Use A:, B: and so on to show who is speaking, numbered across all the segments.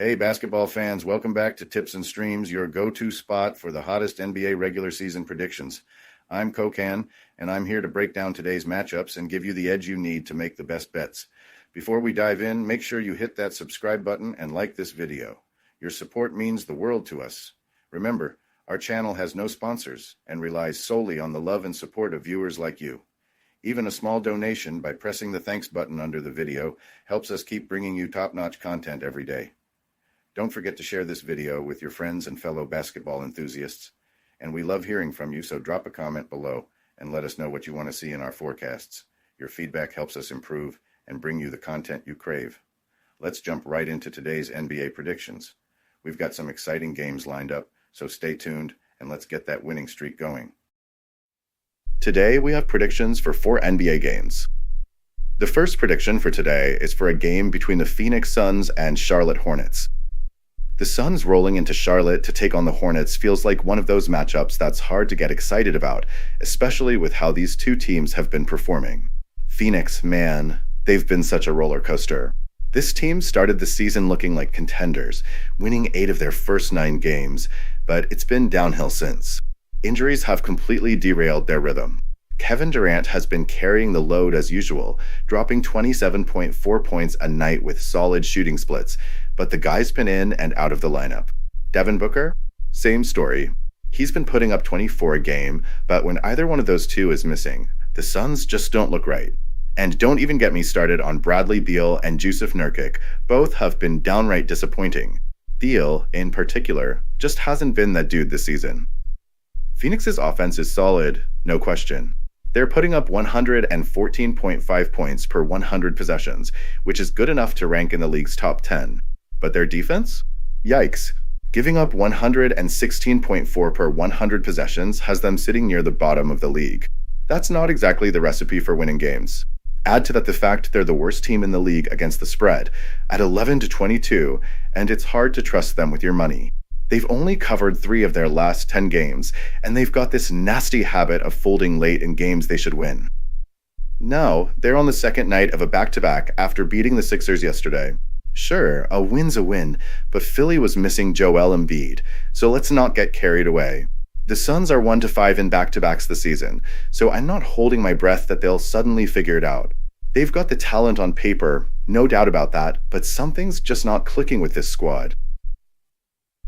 A: Hey, basketball fans, welcome back to Tips and Streams, your go-to spot for the hottest NBA regular season predictions. I'm Kokan, and I'm here to break down today's matchups and give you the edge you need to make the best bets. Before we dive in, make sure you hit that subscribe button and like this video. Your support means the world to us. Remember, our channel has no sponsors and relies solely on the love and support of viewers like you. Even a small donation by pressing the thanks button under the video helps us keep bringing you top-notch content every day. Don't forget to share this video with your friends and fellow basketball enthusiasts. And we love hearing from you, so drop a comment below and let us know what you want to see in our forecasts. Your feedback helps us improve and bring you the content you crave. Let's jump right into today's NBA predictions. We've got some exciting games lined up, so stay tuned and let's get that winning streak going. Today we have predictions for 4 NBA games. The first prediction for today is for a game between the Phoenix Suns and Charlotte Hornets. The Suns rolling into Charlotte to take on the Hornets feels like one of those matchups that's hard to get excited about, especially with how these two teams have been performing. Phoenix, man, they've been such a roller coaster. This team started the season looking like contenders, winning 8 of their first 9 games, but it's been downhill since. Injuries have completely derailed their rhythm. Kevin Durant has been carrying the load as usual, dropping 27.4 points a night with solid shooting splits, but the guy's been in and out of the lineup. Devin Booker? Same story. He's been putting up 24 a game, but when either one of those two is missing, the Suns just don't look right. And don't even get me started on Bradley Beal and Jusuf Nurkic. Both have been downright disappointing. Beal, in particular, just hasn't been that dude this season. Phoenix's offense is solid, no question. They're putting up 114.5 points per 100 possessions, which is good enough to rank in the league's top 10. But their defense? Yikes. Giving up 116.4 per 100 possessions has them sitting near the bottom of the league. That's not exactly the recipe for winning games. Add to that the fact they're the worst team in the league against the spread, at 11-22, and it's hard to trust them with your money. They've only covered 3 of their last 10 games, and they've got this nasty habit of folding late in games they should win. Now, they're on the second night of a back-to-back after beating the Sixers yesterday. Sure, a win's a win, but Philly was missing Joel Embiid, so let's not get carried away. The Suns are 1-5 in back-to-backs this season, so I'm not holding my breath that they'll suddenly figure it out. They've got the talent on paper, no doubt about that, but something's just not clicking with this squad.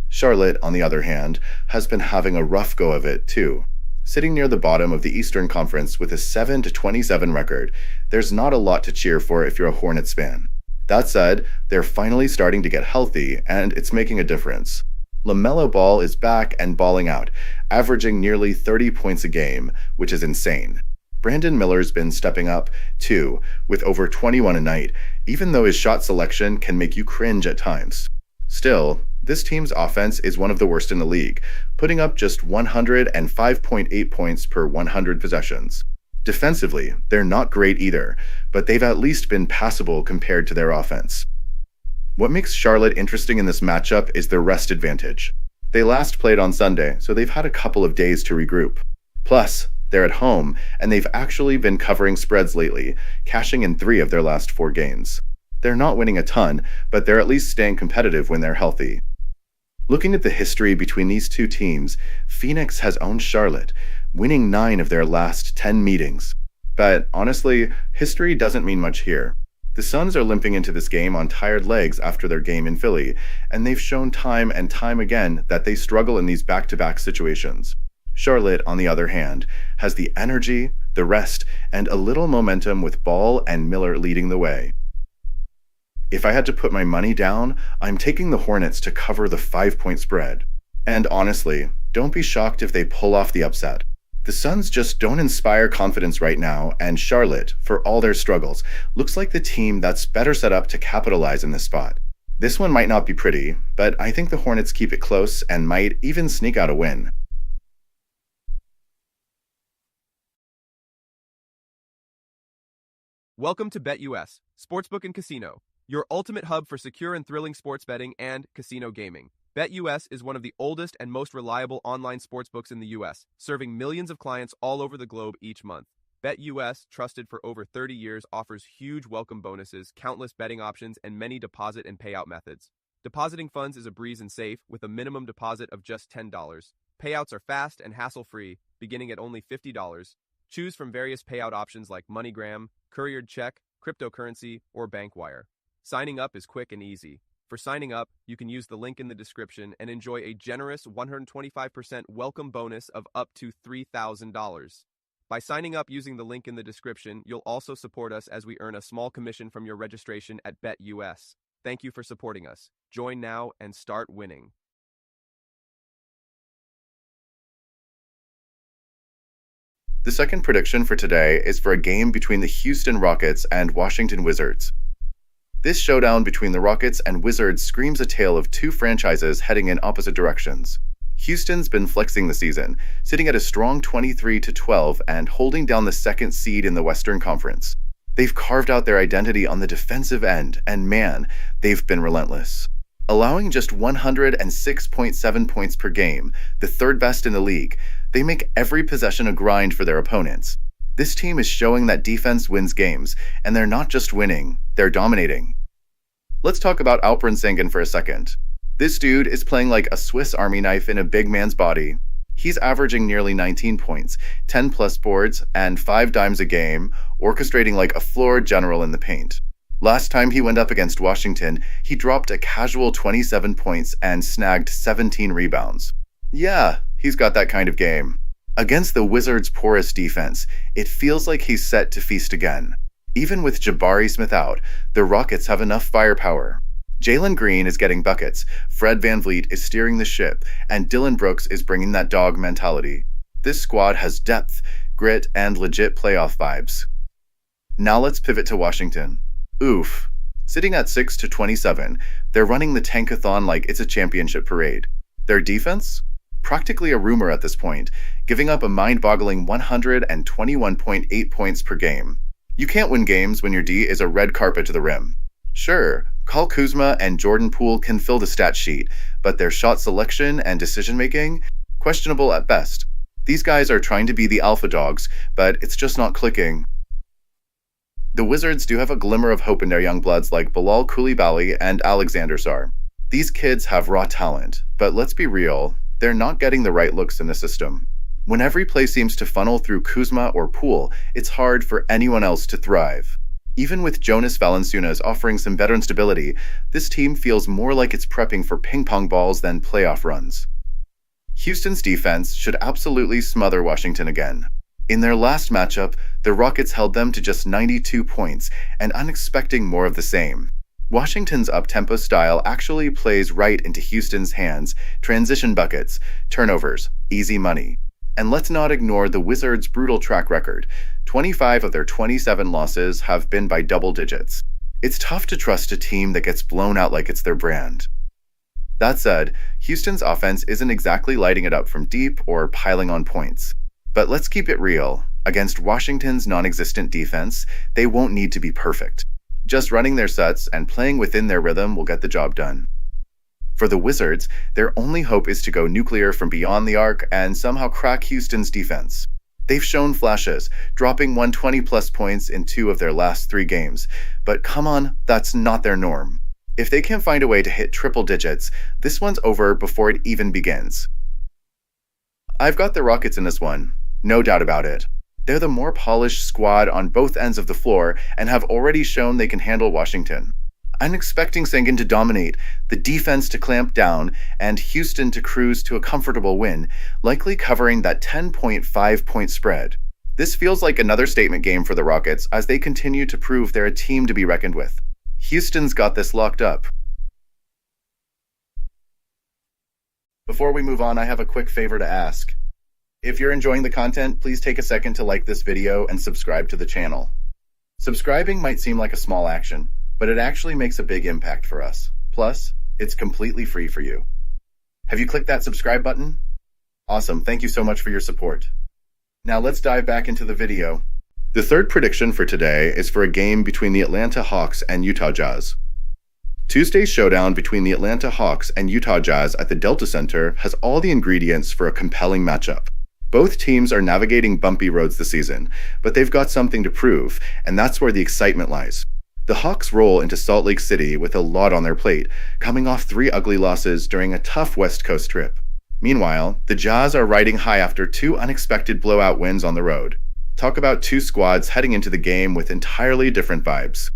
A: Charlotte, on the other hand, has been having a rough go of it, too. Sitting near the bottom of the Eastern Conference with a 7-27 record, there's not a lot to cheer for if you're a Hornets fan. That said, they're finally starting to get healthy, and it's making a difference. LaMelo Ball is back and balling out, averaging nearly 30 points a game, which is insane. Brandon Miller's been stepping up, too, with over 21 a night, even though his shot selection can make you cringe at times. Still, this team's offense is one of the worst in the league, putting up just 105.8 points per 100 possessions. Defensively, they're not great either, but they've at least been passable compared to their offense. What makes Charlotte interesting in this matchup is their rest advantage. They last played on Sunday, so they've had a couple of days to regroup. Plus, they're at home, and they've actually been covering spreads lately, cashing in 3 of their last 4 games. They're not winning a ton, but they're at least staying competitive when they're healthy. Looking at the history between these two teams, Phoenix has owned Charlotte, winning 9 of their last 10 meetings. But honestly, history doesn't mean much here. The Suns are limping into this game on tired legs after their game in Philly, and they've shown time and time again that they struggle in these back-to-back situations. Charlotte, on the other hand, has the energy, the rest, and a little momentum with Ball and Miller leading the way. If I had to put my money down, I'm taking the Hornets to cover the 5-point spread. And honestly, don't be shocked if they pull off the upset. The Suns just don't inspire confidence right now, and Charlotte, for all their struggles, looks like the team that's better set up to capitalize in this spot. This one might not be pretty, but I think the Hornets keep it close and might even sneak out a win.
B: Welcome to BetUS, Sportsbook and Casino, your ultimate hub for secure and thrilling sports betting and casino gaming. BetUS is one of the oldest and most reliable online sportsbooks in the U.S., serving millions of clients all over the globe each month. BetUS, trusted for over 30 years, offers huge welcome bonuses, countless betting options, and many deposit and payout methods. Depositing funds is a breeze and safe with a minimum deposit of just $10. Payouts are fast and hassle-free, beginning at only $50. Choose from various payout options like MoneyGram, couriered check, cryptocurrency, or bank wire. Signing up is quick and easy. For signing up, you can use the link in the description and enjoy a generous 125% welcome bonus of up to $3,000. By signing up using the link in the description, you'll also support us as we earn a small commission from your registration at BetUS. Thank you for supporting us. Join now and start winning.
A: The second prediction for today is for a game between the Houston Rockets and Washington Wizards. This showdown between the Rockets and Wizards screams a tale of two franchises heading in opposite directions. Houston's been flexing the season, sitting at a strong 23-12 and holding down the second seed in the Western Conference. They've carved out their identity on the defensive end, and man, they've been relentless. Allowing just 106.7 points per game, the third best in the league, they make every possession a grind for their opponents. This team is showing that defense wins games, and they're not just winning, they're dominating. Let's talk about Alperen Sengun for a second. This dude is playing like a Swiss Army knife in a big man's body. He's averaging nearly 19 points, 10 plus boards, and 5 dimes a game, orchestrating like a floor general in the paint. Last time he went up against Washington, he dropped a casual 27 points and snagged 17 rebounds. Yeah, he's got that kind of game. Against the Wizards' porous defense, it feels like he's set to feast again. Even with Jabari Smith out, the Rockets have enough firepower. Jalen Green is getting buckets, Fred VanVleet is steering the ship, and Dillon Brooks is bringing that dog mentality. This squad has depth, grit, and legit playoff vibes. Now let's pivot to Washington. Oof. Sitting at 6-27, they're running the tankathon like it's a championship parade. Their defense? Practically a rumor at this point, giving up a mind-boggling 121.8 points per game. You can't win games when your D is a red carpet to the rim. Sure, Kyle Kuzma and Jordan Poole can fill the stat sheet, but their shot selection and decision-making? Questionable at best. These guys are trying to be the alpha dogs, but it's just not clicking. The Wizards do have a glimmer of hope in their young bloods like Bilal Coulibaly and Alexander Sarr. These kids have raw talent, but let's be real, they're not getting the right looks in the system. When every play seems to funnel through Kuzma or Poole, it's hard for anyone else to thrive. Even with Jonas Valanciunas offering some veteran stability, this team feels more like it's prepping for ping-pong balls than playoff runs. Houston's defense should absolutely smother Washington again. In their last matchup, the Rockets held them to just 92 points, and I'm expecting more of the same. Washington's up-tempo style actually plays right into Houston's hands, transition buckets, turnovers, easy money. And let's not ignore the Wizards' brutal track record. 25 of their 27 losses have been by double digits. It's tough to trust a team that gets blown out like it's their brand. That said, Houston's offense isn't exactly lighting it up from deep or piling on points. But let's keep it real. Against Washington's non-existent defense, they won't need to be perfect. Just running their sets and playing within their rhythm will get the job done. For the Wizards, their only hope is to go nuclear from beyond the arc and somehow crack Houston's defense. They've shown flashes, dropping 120-plus points in 2 of their last 3 games. But come on, that's not their norm. If they can't find a way to hit triple digits, this one's over before it even begins. I've got the Rockets in this one, no doubt about it. They're the more polished squad on both ends of the floor and have already shown they can handle Washington. I'm expecting Sengun to dominate, the defense to clamp down, and Houston to cruise to a comfortable win, likely covering that 10.5-point spread. This feels like another statement game for the Rockets as they continue to prove they're a team to be reckoned with. Houston's got this locked up. Before we move on, I have a quick favor to ask. If you're enjoying the content, please take a second to like this video and subscribe to the channel. Subscribing might seem like a small action, but it actually makes a big impact for us. Plus, it's completely free for you. Have you clicked that subscribe button? Awesome, thank you so much for your support. Now let's dive back into the video. The third prediction for today is for a game between the Atlanta Hawks and Utah Jazz. Tuesday's showdown between the Atlanta Hawks and Utah Jazz at the Delta Center has all the ingredients for a compelling matchup. Both teams are navigating bumpy roads this season, but they've got something to prove, and that's where the excitement lies. The Hawks roll into Salt Lake City with a lot on their plate, coming off 3 ugly losses during a tough West Coast trip. Meanwhile, the Jazz are riding high after 2 unexpected blowout wins on the road. Talk about 2 squads heading into the game with entirely different vibes.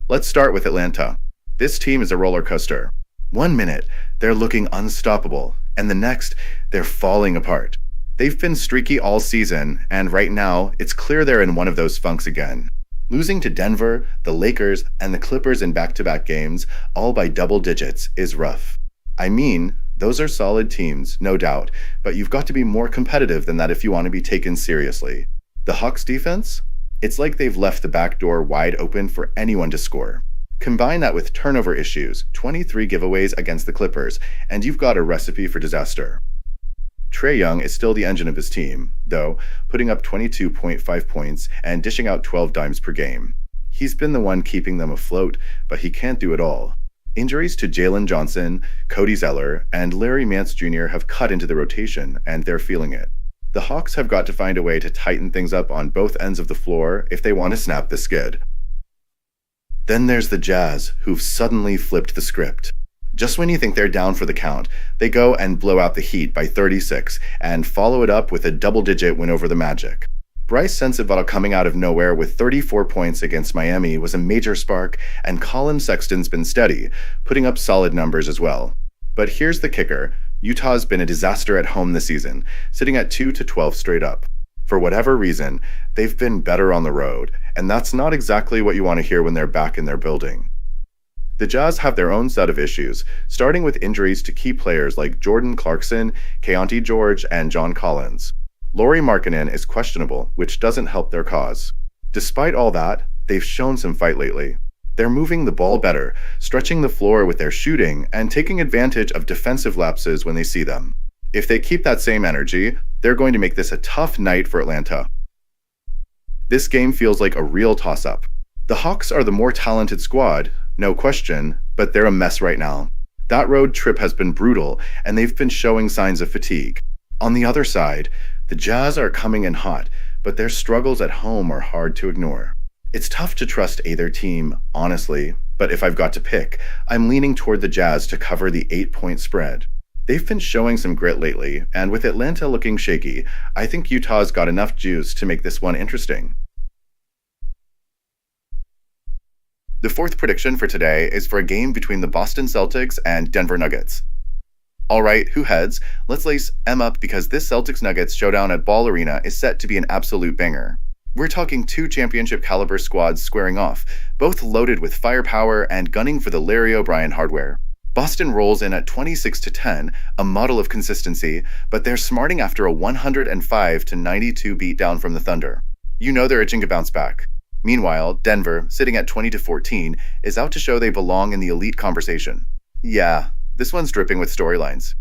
A: Let's start with Atlanta. This team is a roller coaster. 1 minute, they're looking unstoppable, and the next, they're falling apart. They've been streaky all season, and right now, it's clear they're in one of those funks again. Losing to Denver, the Lakers, and the Clippers in back-to-back games, all by double digits, is rough. I mean, those are solid teams, no doubt, but you've got to be more competitive than that if you want to be taken seriously. The Hawks defense? It's like they've left the back door wide open for anyone to score. Combine that with turnover issues, 23 giveaways against the Clippers, and you've got a recipe for disaster. Trae Young is still the engine of his team, though, putting up 22.5 points and dishing out 12 dimes per game. He's been the one keeping them afloat, but he can't do it all. Injuries to Jalen Johnson, Cody Zeller, and Larry Nance Jr. have cut into the rotation, and they're feeling it. The Hawks have got to find a way to tighten things up on both ends of the floor if they want to snap the skid. Then there's the Jazz, who've suddenly flipped the script. Just when you think they're down for the count, they go and blow out the Heat by 36 and follow it up with a double-digit win over the Magic. Bryce Sensabaugh coming out of nowhere with 34 points against Miami was a major spark, and Colin Sexton's been steady, putting up solid numbers as well. But here's the kicker. Utah's been a disaster at home this season, sitting at 2-12 straight up. For whatever reason, they've been better on the road, and that's not exactly what you want to hear when they're back in their building. The Jazz have their own set of issues, starting with injuries to key players like Jordan Clarkson, Keontae George, and John Collins. Lauri Markkanen is questionable, which doesn't help their cause. Despite all that, they've shown some fight lately. They're moving the ball better, stretching the floor with their shooting, and taking advantage of defensive lapses when they see them. If they keep that same energy, they're going to make this a tough night for Atlanta. This game feels like a real toss-up. The Hawks are the more talented squad, no question, but they're a mess right now. That road trip has been brutal, and they've been showing signs of fatigue. On the other side, the Jazz are coming in hot, but their struggles at home are hard to ignore. It's tough to trust either team, honestly, but if I've got to pick, I'm leaning toward the Jazz to cover the 8-point spread. They've been showing some grit lately, and with Atlanta looking shaky, I think Utah's got enough juice to make this one interesting. The fourth prediction for today is for a game between the Boston Celtics and Denver Nuggets. Alright, who heads? Let's lace M up because this Celtics Nuggets showdown at Ball Arena is set to be an absolute banger. We're talking 2 championship caliber squads squaring off, both loaded with firepower and gunning for the Larry O'Brien hardware. Boston rolls in at 26-10, a model of consistency, but they're smarting after a 105-92 beatdown from the Thunder. You know they're itching to bounce back. Meanwhile, Denver, sitting at 20-14, is out to show they belong in the elite conversation. Yeah, this one's dripping with storylines.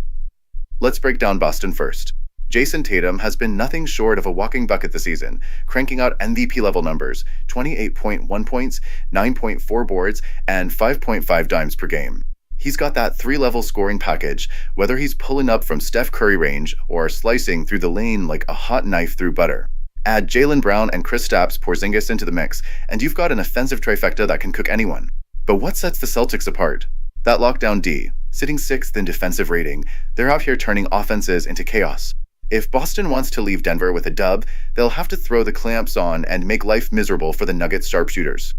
A: Let's break down Boston first. Jason Tatum has been nothing short of a walking bucket this season, cranking out MVP-level numbers, 28.1 points, 9.4 boards, and 5.5 dimes per game. He's got that 3-level scoring package, whether he's pulling up from Steph Curry range or slicing through the lane like a hot knife through butter. Add Jaylen Brown and Kristaps Porzingis into the mix, and you've got an offensive trifecta that can cook anyone. But what sets the Celtics apart? That lockdown D. Sitting 6th in defensive rating, they're out here turning offenses into chaos. If Boston wants to leave Denver with a dub, they'll have to throw the clamps on and make life miserable for the Nuggets sharpshooters.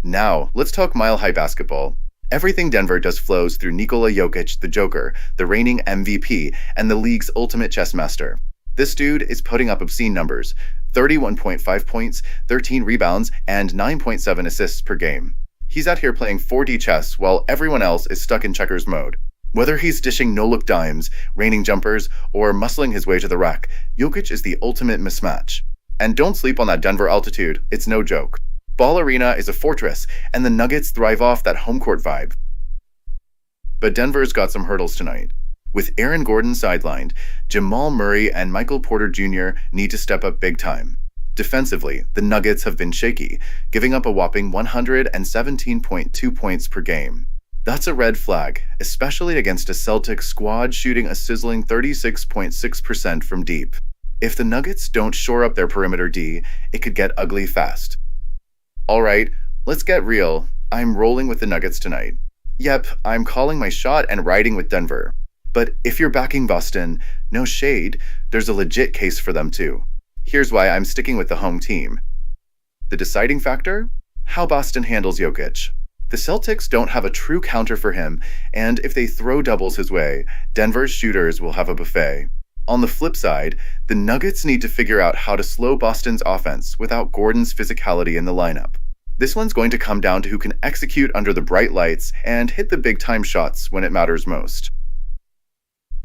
A: Now, let's talk mile-high basketball. Everything Denver does flows through Nikola Jokic, the Joker, the reigning MVP, and the league's ultimate chess master. This dude is putting up obscene numbers, 31.5 points, 13 rebounds, and 9.7 assists per game. He's out here playing 4D chess while everyone else is stuck in checkers mode. Whether he's dishing no-look dimes, raining jumpers, or muscling his way to the rack, Jokic is the ultimate mismatch. And don't sleep on that Denver altitude, it's no joke. Ball Arena is a fortress, and the Nuggets thrive off that home court vibe. But Denver's got some hurdles tonight. With Aaron Gordon sidelined, Jamal Murray and Michael Porter Jr. need to step up big time. Defensively, the Nuggets have been shaky, giving up a whopping 117.2 points per game. That's a red flag, especially against a Celtics squad shooting a sizzling 36.6% from deep. If the Nuggets don't shore up their perimeter D, it could get ugly fast. Alright, Let's get real. I'm rolling with the Nuggets tonight. Yep, I'm calling my shot and riding with Denver. But if you're backing Boston, no shade, there's a legit case for them too. Here's why I'm sticking with the home team. The deciding factor? How Boston handles Jokic. The Celtics don't have a true counter for him, and if they throw doubles his way, Denver's shooters will have a buffet. On the flip side, the Nuggets need to figure out how to slow Boston's offense without Gordon's physicality in the lineup. This one's going to come down to who can execute under the bright lights and hit the big-time shots when it matters most.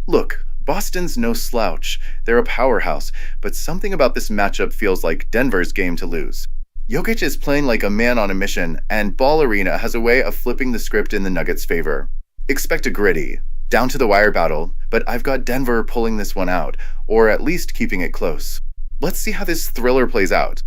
A: Look, Boston's no slouch. They're a powerhouse, but something about this matchup feels like Denver's game to lose. Jokic is playing like a man on a mission, and Ball Arena has a way of flipping the script in the Nuggets' favor. Expect a gritty, down-to-the-wire battle, but I've got Denver pulling this one out, or at least keeping it close. Let's see how this thriller plays out.